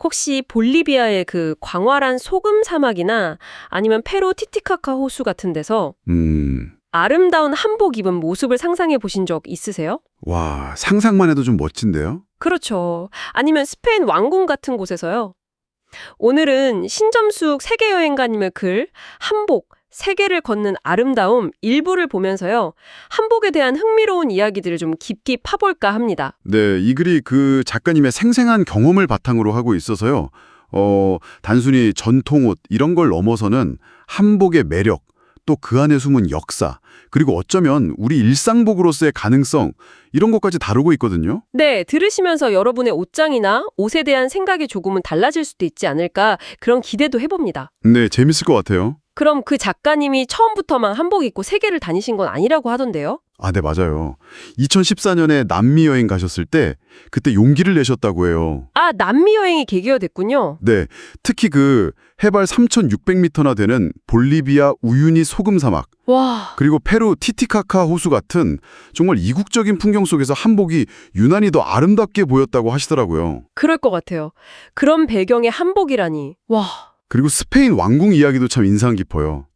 혹시 볼리비아의 그 광활한 소금 사막이나 아니면 페루 티티카카 호수 같은 데서 아름다운 한복 입은 모습을 상상해 보신 적 있으세요? 와, 상상만 해도 좀 멋진데요? 그렇죠. 아니면 스페인 왕궁 같은 곳에서요. 오늘은 신점숙 세계여행가님의 글 한복, 세계를 걷는 아름다움 일부를 보면서요. 한복에 대한 흥미로운 이야기들을 좀 깊게 파볼까 합니다. 네, 이 글이 그 작가님의 생생한 경험을 바탕으로 하고 있어서요. 단순히 전통옷 이런 걸 넘어서는 한복의 매력, 또 그 안에 숨은 역사, 그리고 어쩌면 우리 일상복으로서의 가능성 이런 것까지 다루고 있거든요. 네, 들으시면서 여러분의 옷장이나 옷에 대한 생각이 조금은 달라질 수도 있지 않을까 그런 기대도 해봅니다. 네, 재밌을 것 같아요. 그럼 그 작가님이 처음부터만 한복 입고 세계를 다니신 건 아니라고 하던데요? 아, 네, 맞아요. 2014년에 남미 여행 가셨을 때 그때 용기를 내셨다고 해요. 아, 남미 여행이 계기가 됐군요. 네, 특히 그 해발 3,600m나 되는 볼리비아 우유니 소금 사막, 와, 그리고 페루 티티카카 호수 같은 정말 이국적인 풍경 속에서 한복이 유난히 더 아름답게 보였다고 하시더라고요. 그럴 것 같아요. 그런 배경의 한복이라니. 와, 그리고 스페인 왕궁 이야기도 참 인상 깊어요.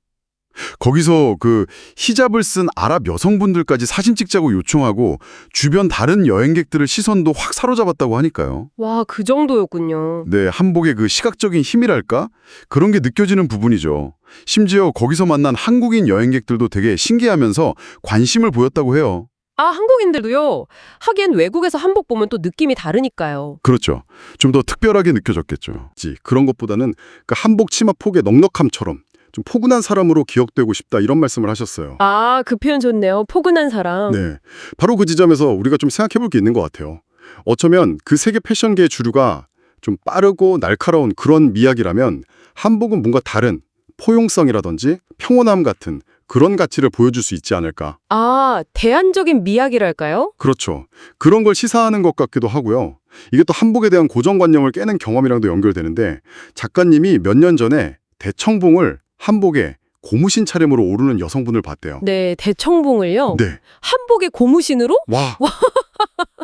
거기서 그 히잡을 쓴 아랍 여성분들까지 사진 찍자고 요청하고 주변 다른 여행객들의 시선도 확 사로잡았다고 하니까요. 와, 그 정도였군요. 네, 한복의 그 시각적인 힘이랄까? 그런 게 느껴지는 부분이죠. 심지어 거기서 만난 한국인 여행객들도 되게 신기하면서 관심을 보였다고 해요. 아, 한국인들도요. 하긴 외국에서 한복 보면 또 느낌이 다르니까요. 그렇죠. 좀 더 특별하게 느껴졌겠죠. 그런 것보다는 그 한복 치마 폭의 넉넉함처럼 좀 포근한 사람으로 기억되고 싶다 이런 말씀을 하셨어요. 아, 그 표현 좋네요. 포근한 사람. 네, 바로 그 지점에서 우리가 좀 생각해 볼 게 있는 것 같아요. 어쩌면 그 세계 패션계의 주류가 좀 빠르고 날카로운 그런 미학이라면 한복은 뭔가 다른 포용성이라든지 평온함 같은 그런 가치를 보여줄 수 있지 않을까. 아, 대안적인 미학이랄까요? 그렇죠. 그런 걸 시사하는 것 같기도 하고요. 이게 또 한복에 대한 고정관념을 깨는 경험이랑도 연결되는데 작가님이 몇 년 전에 대청봉을 한복에 고무신 차림으로 오르는 여성분을 봤대요. 네, 대청봉을요. 네. 한복의 고무신으로? 와.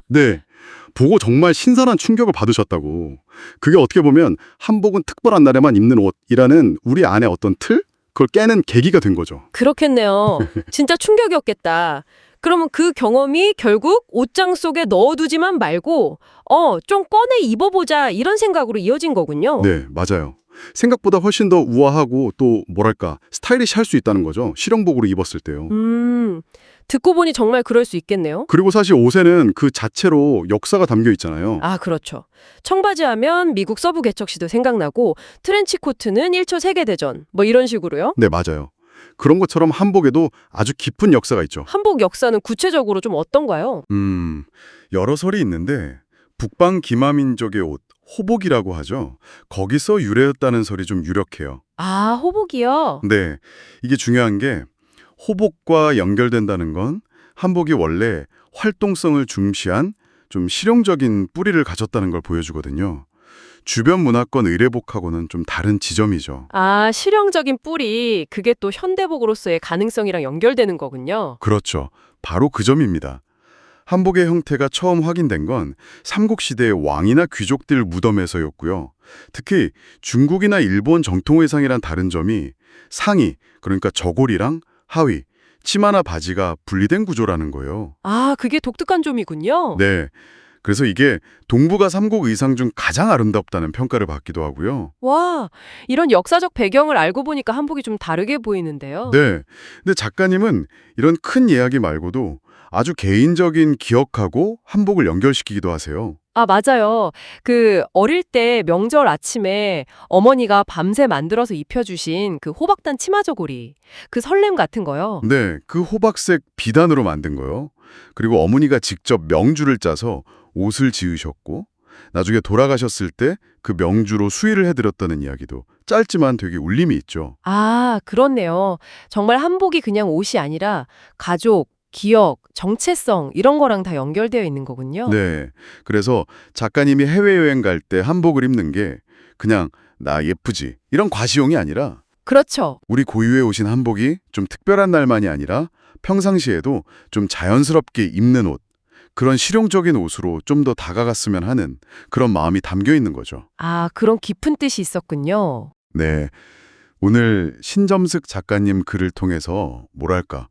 네. 보고 정말 신선한 충격을 받으셨다고. 그게 어떻게 보면 한복은 특별한 날에만 입는 옷이라는 우리 안의 어떤 틀? 그걸 깨는 계기가 된 거죠. 그렇겠네요. 진짜 충격이었겠다. 그러면 그 경험이 결국 옷장 속에 넣어두지만 말고 좀 꺼내 입어보자 이런 생각으로 이어진 거군요. 네, 맞아요. 생각보다 훨씬 더 우아하고 또 뭐랄까 스타일리시할 수 있다는 거죠. 실용복으로 입었을 때요. 듣고 보니 정말 그럴 수 있겠네요. 그리고 사실 옷에는 그 자체로 역사가 담겨 있잖아요. 아, 그렇죠. 청바지 하면 미국 서부 개척시도 생각나고 트렌치코트는 1초 세계대전 뭐 이런 식으로요. 네, 맞아요. 그런 것처럼 한복에도 아주 깊은 역사가 있죠. 한복 역사는 구체적으로 좀 어떤가요? 여러 설이 있는데 북방 기마민족의 옷, 호복이라고 하죠. 거기서 유래했다는 설이 좀 유력해요. 아, 호복이요? 네, 이게 중요한 게 호복과 연결된다는 건 한복이 원래 활동성을 중시한 좀 실용적인 뿌리를 가졌다는 걸 보여주거든요. 주변 문화권 의례복하고는 좀 다른 지점이죠. 아, 실용적인 뿌리, 그게 또 현대복으로서의 가능성이랑 연결되는 거군요. 그렇죠. 바로 그 점입니다. 한복의 형태가 처음 확인된 건 삼국시대의 왕이나 귀족들 무덤에서였고요. 특히 중국이나 일본 정통의상이란 다른 점이 상의, 그러니까 저고리랑 하의, 치마나 바지가 분리된 구조라는 거예요. 아, 그게 독특한 점이군요. 네. 그래서 이게 동북아 삼국 의상 중 가장 아름답다는 평가를 받기도 하고요. 와, 이런 역사적 배경을 알고 보니까 한복이 좀 다르게 보이는데요. 네. 근데 작가님은 이런 큰 이야기 말고도 아주 개인적인 기억하고 한복을 연결시키기도 하세요. 아, 맞아요. 그 어릴 때 명절 아침에 어머니가 밤새 만들어서 입혀주신 그 호박단 치마저고리, 그 설렘 같은 거요. 네, 그 호박색 비단으로 만든 거요. 그리고 어머니가 직접 명주를 짜서 옷을 지으셨고 나중에 돌아가셨을 때 그 명주로 수의를 해드렸다는 이야기도 짧지만 되게 울림이 있죠. 아, 그렇네요. 정말 한복이 그냥 옷이 아니라 가족, 기억, 정체성 이런 거랑 다 연결되어 있는 거군요. 네, 그래서 작가님이 해외여행 갈 때 한복을 입는 게 그냥 나 예쁘지 이런 과시용이 아니라 그렇죠. 우리 고유의 오신 한복이 좀 특별한 날만이 아니라 평상시에도 좀 자연스럽게 입는 옷, 그런 실용적인 옷으로 좀 더 다가갔으면 하는 그런 마음이 담겨 있는 거죠. 아, 그런 깊은 뜻이 있었군요. 네. 오늘 신점숙 작가님 글을 통해서 뭐랄까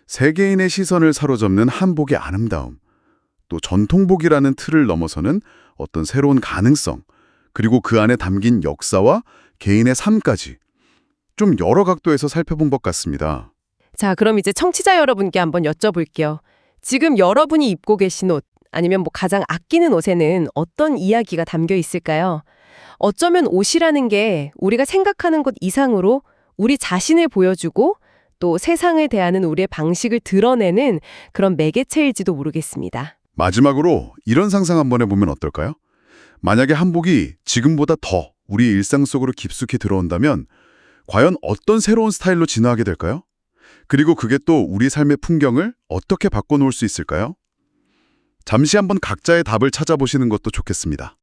세계인의 시선을 사로잡는 한복의 아름다움, 또 전통복이라는 틀을 넘어서는 어떤 새로운 가능성, 그리고 그 안에 담긴 역사와 개인의 삶까지 좀 여러 각도에서 살펴본 것 같습니다. 자, 그럼 이제 청취자 여러분께 한번 여쭤볼게요. 지금 여러분이 입고 계신 옷, 아니면 뭐 가장 아끼는 옷에는 어떤 이야기가 담겨 있을까요? 어쩌면 옷이라는 게 우리가 생각하는 것 이상으로 우리 자신을 보여주고 또 세상을 대하는 우리의 방식을 드러내는 그런 매개체일지도 모르겠습니다. 마지막으로 이런 상상 한번 해보면 어떨까요? 만약에 한복이 지금보다 더 우리 일상 속으로 깊숙이 들어온다면 과연 어떤 새로운 스타일로 진화하게 될까요? 그리고 그게 또 우리 삶의 풍경을 어떻게 바꿔놓을 수 있을까요? 잠시 한번 각자의 답을 찾아보시는 것도 좋겠습니다.